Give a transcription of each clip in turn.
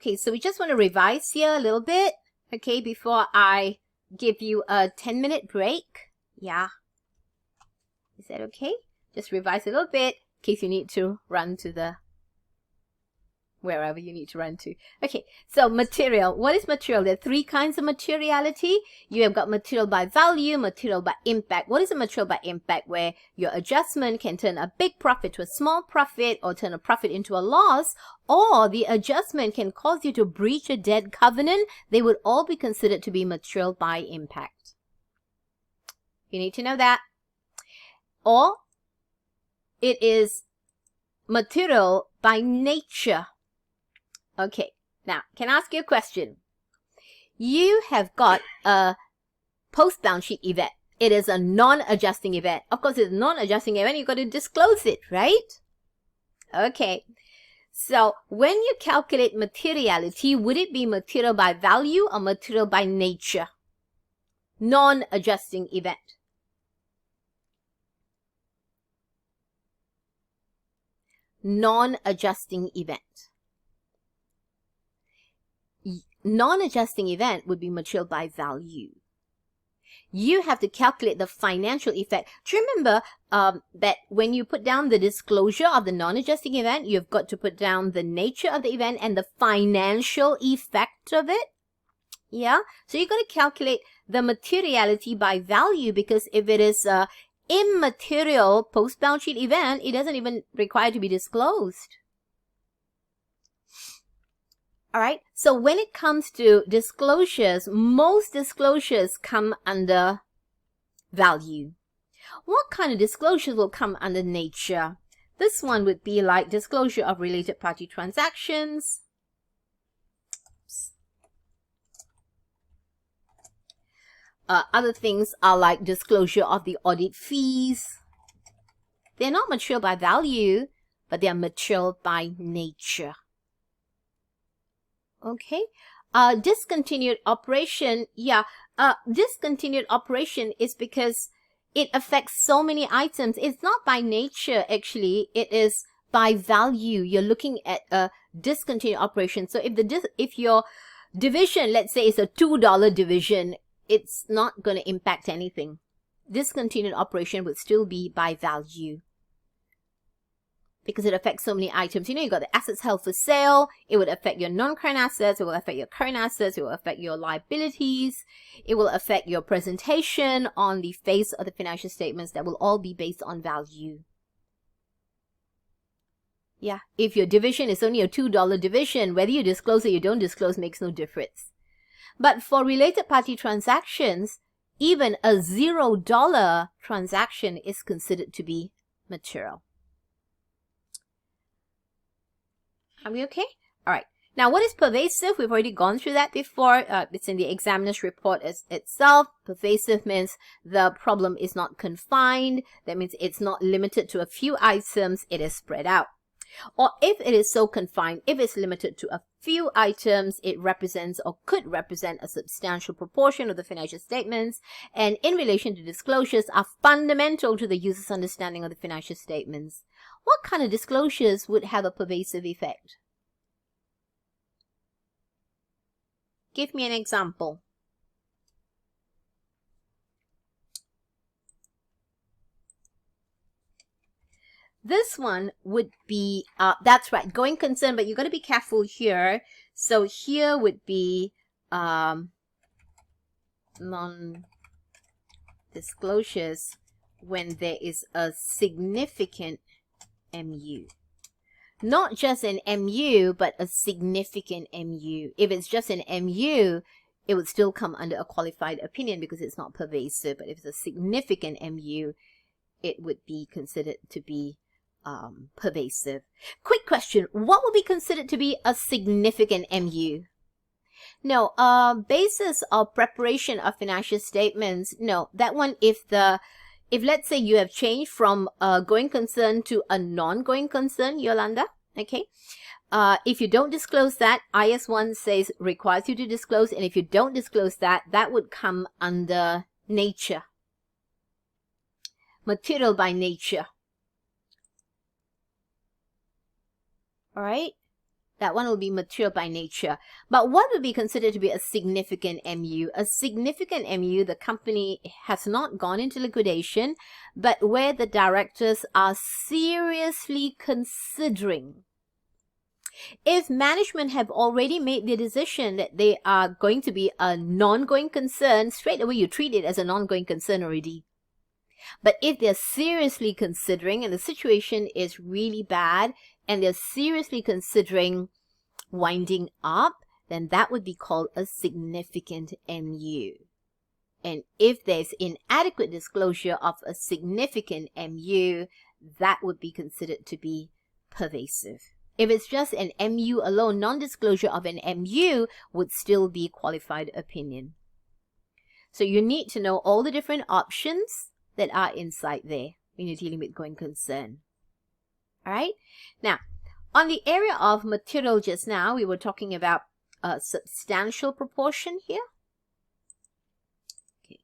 Okay, so we just want to revise here a little bit, okay, before I give you a 10-minute break. Yeah. Is that okay? Just revise a little bit in case you need to run to the wherever you need to run to. Okay, so material. What is material? There are three kinds of materiality. You have got material by value, material by impact. What is a material by impact? Where your adjustment can turn a big profit to a small profit, or turn a profit into a loss, or the adjustment can cause you to breach a debt covenant. They would all be considered to be material by impact. You need to know that. Or it is material by nature. Okay, now, can I ask you a question? You have got a post-balance sheet event. It is a non-adjusting event. Of course, it's a non-adjusting event. You've got to disclose it, right? Okay, so when you calculate materiality, would it be material by value or material by nature? Non-adjusting event. Non-adjusting event. Non-adjusting event would be material by value. You have to calculate the financial effect. Do you remember that when you put down the disclosure of the non-adjusting event, you've got to put down the nature of the event and the financial effect of it? Yeah? So you've got to calculate the materiality by value, because if it is a immaterial post-balance sheet event, it doesn't even require to be disclosed. All right, so when it comes to disclosures, most disclosures come under value. What kind of disclosures will come under nature? This one would be like disclosure of related party transactions. Other things are like disclosure of the audit fees. They're not material by value, but they are material by nature. Okay, discontinued operation. Yeah, discontinued operation is because it affects so many items. It's not by nature, actually. It is by value. You're looking at a discontinued operation. So if your division, let's say, is a $2 division, it's not going to impact anything. Discontinued operation would still be by value, because it affects so many items. You know, you got the assets held for sale. It would affect your non-current assets. It will affect your current assets. It will affect your liabilities. It will affect your presentation on the face of the financial statements. That will all be based on value. Yeah, if your division is only a $2 division, whether you disclose or you don't disclose makes no difference. But for related party transactions, even a $0 transaction is considered to be material. Are we okay? All right. Now, what is pervasive? We've already gone through that before. It's in the examiner's report itself. Pervasive means the problem is not confined. That means it's not limited to a few items. It is spread out. Or if it is so confined, if it's limited to a few items, it represents or could represent a substantial proportion of the financial statements, and in relation to disclosures are fundamental to the user's understanding of the financial statements. What kind of disclosures would have a pervasive effect? Give me an example. This one would be, that's right, going concern, but you've got to be careful here. So here would be non-disclosures when there is a significant MU. Not just an MU, but a significant MU. If it's just an MU, it would still come under a qualified opinion because it's not pervasive. But if it's a significant MU, it would be considered to be pervasive. Quick question. What would be considered to be a significant MU? No, basis of preparation of financial statements. No, that one, if let's say you have changed from a going concern to a non-going concern, Yolanda, okay? If you don't disclose that, IS1 says requires you to disclose, and if you don't disclose that, that would come under nature. Material by nature. All right? That one will be material by nature. But what would be considered to be a significant MU? A significant MU, the company has not gone into liquidation, but where the directors are seriously considering. If management have already made the decision that they are going to be a non-going concern, straight away you treat it as a non-going concern already. But if they're seriously considering and the situation is really bad and they're seriously considering winding up, then that would be called a significant MU. And if there's inadequate disclosure of a significant MU, that would be considered to be pervasive. If it's just an MU alone, non-disclosure of an MU would still be qualified opinion. So you need to know all the different options that are inside there when you're dealing with going concern. All right? Now, on the area of material just now, we were talking about a substantial proportion here. Okay.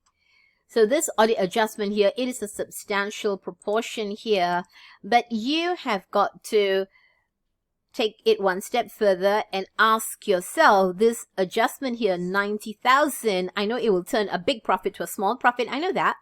So this audit adjustment here, it is a substantial proportion here, but you have got to take it one step further and ask yourself, this adjustment here, 90,000, I know it will turn a big profit to a small profit, I know that.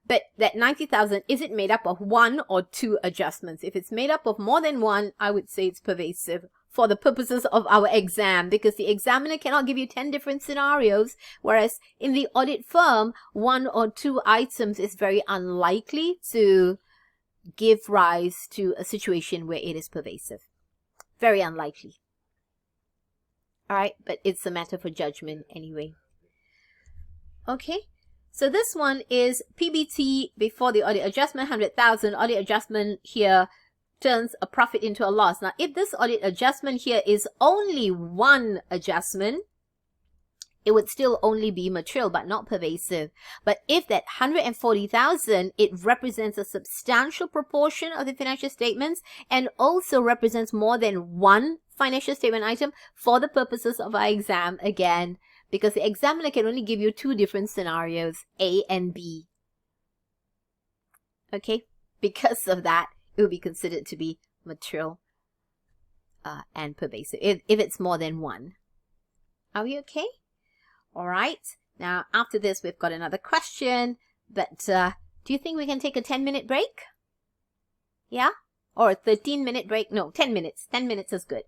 But that 90,000, is it made up of one or two adjustments? If it's made up of more than one, I would say it's pervasive for the purposes of our exam, because the examiner cannot give you 10 different scenarios, whereas in the audit firm, one or two items is very unlikely to give rise to a situation where it is pervasive. Very unlikely. All right, but it's a matter for judgment anyway. Okay. So this one is PBT before the audit adjustment, 100,000. Audit adjustment here turns a profit into a loss. Now, if this audit adjustment here is only one adjustment, it would still only be material but not pervasive. But if that 140,000, it represents a substantial proportion of the financial statements and also represents more than one financial statement item for the purposes of our exam again, because the examiner can only give you two different scenarios, A and B. Okay? Because of that, it will be considered to be material and pervasive, if it's more than one. Are we okay? All right. Now, after this, we've got another question. But do you think we can take a 10-minute break? Yeah? Or a 13-minute break? No, 10 minutes. 10 minutes is good.